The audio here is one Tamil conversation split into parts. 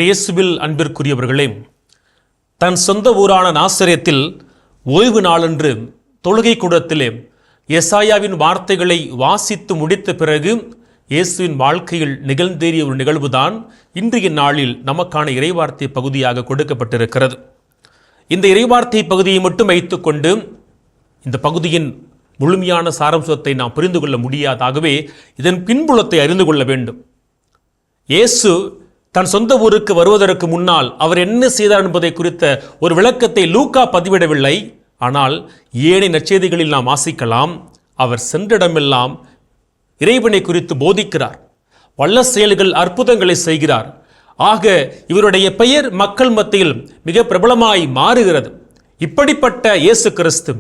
இயேசுவில் அன்பிற்குரியவர்களே, தன் சொந்த ஊரான நாசரேத்தில் ஓய்வு நாளன்று தொழுகை கூடத்திலே எசாயாவின் வார்த்தைகளை வாசித்து முடித்த பிறகு இயேசுவின் வாழ்க்கையில் நிகழ்ந்தேறிய ஒரு நிகழ்வுதான் இன்றைய நாளில் நமக்கான இறைவார்த்தை பகுதியாக கொடுக்கப்பட்டிருக்கிறது. இந்த இறைவார்த்தை பகுதியை மட்டும் வைத்துக்கொண்டு இந்த பகுதியின் முழுமையான சாராம்சத்தை நாம் புரிந்து கொள்ள முடியாதாகவே இதன் பின்புலத்தை அறிந்து கொள்ள வேண்டும். இயேசு தன் சொந்த ஊருக்கு வருவதற்கு முன்னால் அவர் என்ன செய்தார் என்பதை குறித்த ஒரு விளக்கத்தை லூக்கா பதிவிடவில்லை. ஆனால் ஏனைய நற்செய்திகளில் நாம் வாசிக்கலாம், அவர் சென்றிடமெல்லாம் இறைவனை குறித்து போதிக்கிறார், வல்ல செயல்கள் அற்புதங்களை செய்கிறார். ஆக இவருடைய பெயர் மக்கள் மத்தியில் மிக பிரபலமாய் மாறுகிறது. இப்படிப்பட்ட இயேசு கிறிஸ்து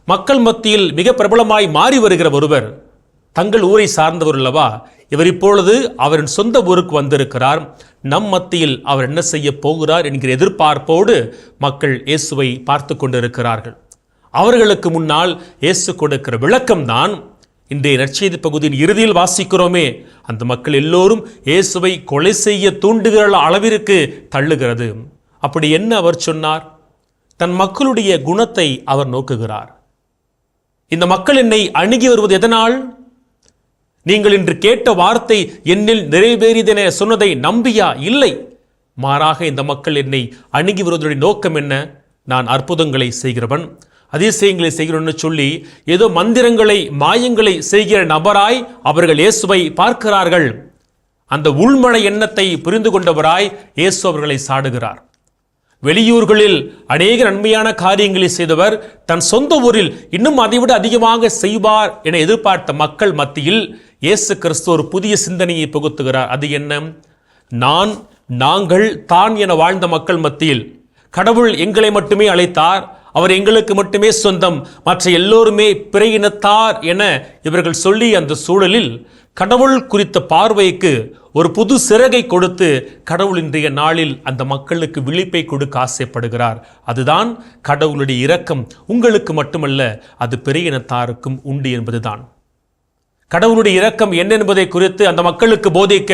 மக்கள் மத்தியில் மிக பிரபலமாய் மாறி வருகிற ஒருவர் தங்கள் ஊரை சார்ந்தவர் அல்லவா. இவர் இப்பொழுது அவரின் சொந்த ஊருக்கு வந்திருக்கிறார். நம் மத்தியில் அவர் என்ன செய்ய போகிறார் என்கிற எதிர்பார்ப்போடு மக்கள் இயேசுவை பார்த்து கொண்டிருக்கிறார்கள். அவர்களுக்கு முன்னால் இயேசு கொடுக்கிற விளக்கம்தான் இன்றைய நற்செய்தி பகுதியின் இறுதியில் வாசிக்கிறோமே. அந்த மக்கள் எல்லோரும் இயேசுவை கொலை செய்ய தூண்டுகிற அளவிற்கு தள்ளுகிறது. அப்படி என்ன அவர் சொன்னார்? தன் மக்களுடைய குணத்தை அவர் நோக்குகிறார். இந்த மக்கள் என்னை அணுகி வருவது எதனால்? நீங்கள் இன்று கேட்ட வார்த்தை என்னில் நிறைவேறியதென சொன்னதை நம்பியா? இல்லை. மாறாக இந்த மக்கள் என்னை அணுகி வருவதுடைய நோக்கம் என்ன? நான் அற்புதங்களை செய்கிறவன், அதிசயங்களை செய்கிறோன்னு சொல்லி ஏதோ மந்திரங்களை மாயங்களை செய்கிற நபராய் அவர்கள் இயேசுவை பார்க்கிறார்கள். அந்த உள்மன எண்ணத்தை புரிந்து கொண்டவராய் இயேசு அவர்களை சாடுகிறார். வெளியூர்களில் அநேக நன்மையான காரியங்களை செய்தவர் தன் சொந்த ஊரில் இன்னும் அதைவிட அதிகமாக செய்வார் என எதிர்பார்த்த மக்கள் மத்தியில் இயேசு கிறிஸ்து ஒரு புதிய சிந்தனையை புகுத்துகிறார். அது என்ன? நாங்கள் தான் என வாழ்ந்த மக்கள் மத்தியில் கடவுள் எங்களை மட்டுமே அழைத்தார், அவர் எங்களுக்கு மட்டுமே சொந்தம், மற்ற எல்லோருமே பிற இனத்தார் என இவர்கள் சொல்லி அந்த சூழலில் கடவுள் குறித்த பார்வைக்கு ஒரு புது சிறகை கொடுத்து கடவுள் இன்றைய நாளில் அந்த மக்களுக்கு விழிப்பை கொடுக்க ஆசைப்படுகிறார். அதுதான் கடவுளுடைய இரக்கம் உங்களுக்கு மட்டுமல்ல, அது பிற இனத்தாருக்கும் உண்டு என்பதுதான். கடவுளுடைய இரக்கம் என்ன என்பதை குறித்து அந்த மக்களுக்கு போதிக்க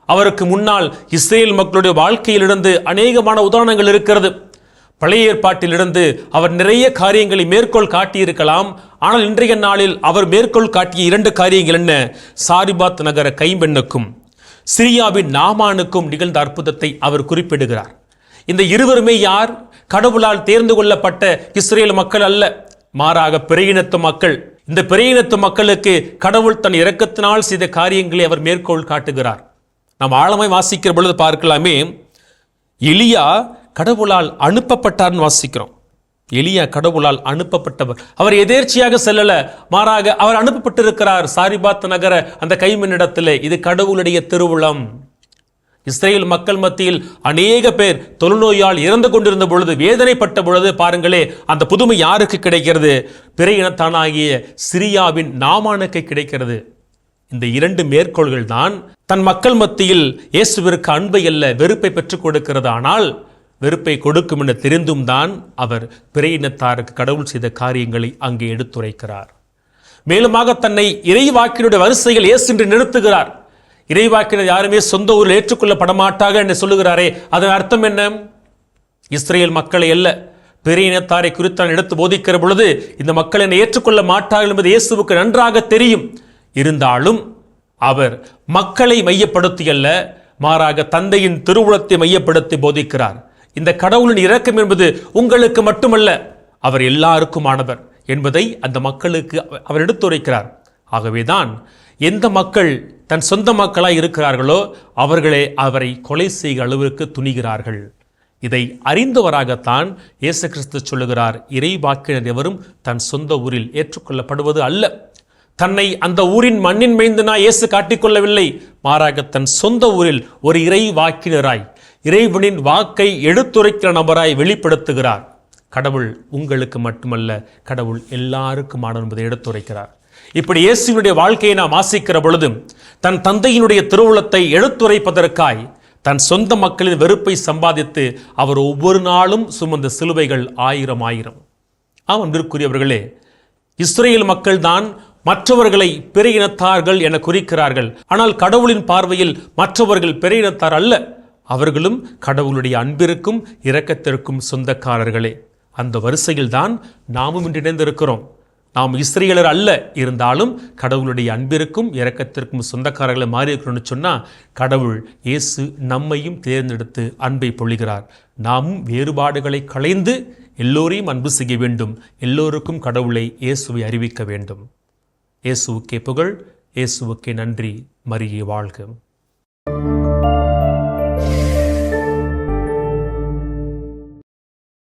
அவருக்கு முன்னால் இஸ்ரேல் மக்களுடைய வாழ்க்கையிலிருந்து அநேகமான உதாரணங்கள் இருக்கிறது. பழைய ஏற்பாட்டிலிருந்து அவர் நிறைய காரியங்களை மேற்கோள் காட்டியிருக்கலாம். ஆனால் இன்றைய நாளில் அவர் மேற்கோள் காட்டிய 2 காரியங்கள் என்ன? சாரிபாத் நகர கைம்பெண்ணுக்கும் சிரியாவின் நாமானுக்கும் நிகழ்ந்த அற்புதத்தை அவர் குறிப்பிடுகிறார். இந்த இருவருமே யார்? கடவுளால் தேர்ந்து கொள்ளப்பட்ட இஸ்ரேல் மக்கள் அல்ல, மாறாக பிற இனத்து மக்கள். இந்த பிற இனத்து மக்களுக்கு கடவுள் தன் இரக்கத்தினால் செய்த காரியங்களை அவர் மேற்கோள் காட்டுகிறார். நாம் ஆழமாய் வாசிக்கிற பொழுது பார்க்கலாமே, எலியா கடவுளால் அனுப்பப்பட்டார்னு வாசிக்கிறோம். எலியா கடவுளால் அனுப்பப்பட்டவர். அவர் எதேர்ச்சியாக செல்லல, மாறாக அவர் அனுப்பப்பட்டிருக்கிறார் சாரிபாத் நகர அந்த கைமண்ணிடத்தில். இது கடவுளுடைய திருவுளம். இஸ்ரேல் மக்கள் மத்தியில் அநேக பேர் தொழுநோயால் இறந்து கொண்டிருந்த பொழுது, வேதனைப்பட்ட பொழுது பாருங்களே, அந்த புதுமை யாருக்கு கிடைக்கிறது? பிற இனத்தானாகிய சிரியாவின் நாமானுக்கு கிடைக்கிறது. இந்த 2 மேற்கோள்கள் தான் தன் மக்கள் மத்தியில் இயேசுவிற்கு அன்பை அல்ல வெறுப்பை பெற்றுக் கொடுக்கிறது. ஆனால் வெறுப்பை கொடுக்கும் என தெரிந்தும் தான் அவர் பிற இனத்தாருக்கு கடவுள் செய்த காரியங்களை அங்கே எடுத்துரைக்கிறார். மேலுமாக தன்னை இறைவாக்கினுடைய வரிசையில் இயேசு என்று நிறுத்துகிறார். இறைவாக்கினர் யாருமே சொந்த ஊரில் ஏற்றுக்கொள்ளப்பட மாட்டார்கள் என்று சொல்லுகிறாரே, அதன் அர்த்தம் என்ன? இஸ்ரேல் மக்களை அல்ல, பிற இனத்தாரை குறித்து எடுத்து போதிக்கிற பொழுது இந்த மக்கள் என்னை ஏற்றுக்கொள்ள மாட்டார்கள் என்பது இயேசுவுக்கு நன்றாக தெரியும். இருந்தாலும் அவர் மக்களை மையப்படுத்தி அல்ல, மாறாக தந்தையின் திருவுளத்தை மையப்படுத்தி போதிக்கிறார். இந்த கடவுளின் இரக்கம் என்பது உங்களுக்கு மட்டுமல்ல, அவர் எல்லாருக்குமானவர் என்பதை அந்த மக்களுக்கு அவர் எடுத்துரைக்கிறார். ஆகவேதான் எந்த மக்கள் தன் சொந்த மக்களாய் இருக்கிறார்களோ அவர்களே அவரை கொலை செய்கிற அளவிற்கு துணிகிறார்கள். இதை அறிந்தவராகத்தான் இயேசு கிறிஸ்து சொல்லுகிறார், இறைவாக்கினர் எவரும் தன் சொந்த ஊரில் ஏற்றுக்கொள்ளப்படுவது அல்ல. தன்னை அந்த ஊரின் மண்ணின் மைந்தனாய் இயேசு காட்டிக்கொள்ளவில்லை, மாறாக தன் சொந்த ஊரில் ஒரு இறை வாக்கினராய் இறைவனின் வாக்கை எடுத்துரைக்கிற நபராய் வெளிப்படுத்துகிறார். கடவுள் உங்களுக்கு மட்டுமல்ல, கடவுள் எல்லாருக்குமான என்பதை எடுத்துரைக்கிறார். இப்படி இயேசுவினுடைய வாழ்க்கையை நாம் வாசிக்கிற பொழுதும் தன் தந்தையினுடைய திருவுளத்தை எடுத்துரைப்பதற்காய் தன் சொந்த மக்களின் வெறுப்பை சம்பாதித்து அவர் ஒவ்வொரு நாளும் சுமந்த சிலுவைகள் 1000. அன்பிற்குரியவர்களே, இஸ்ரேல் மக்கள் தான் மற்றவர்களை பிற இனத்தார்கள் என குறிக்கிறார்கள். ஆனால் கடவுளின் பார்வையில் மற்றவர்கள் பிற இனத்தார் அல்ல, அவர்களும் கடவுளுடைய அன்பிற்கும் இரக்கத்திற்கும் சொந்தக்காரர்களே. அந்த வரிசையில்தான் நாமும் இன்று இணைந்திருக்கிறோம். நாம் இஸ்ரேலர் அல்ல, இருந்தாலும் கடவுளுடைய அன்பிற்கும் இரக்கத்திற்கும் சொந்தக்காரர்களை மாறி இருக்கிறோம்னு சொன்னால் கடவுள் இயேசு நம்மையும் தேர்ந்தெடுத்து அன்பை பொழிகிறார். நாமும் வேறுபாடுகளை களைந்து எல்லோரையும் அன்பு செய்ய வேண்டும். எல்லோருக்கும் கடவுளை இயேசுவை அறிவிக்க வேண்டும். இயேசுவுக்கே புகழ், இயேசுவுக்கே நன்றி. மரியே வாழ்க.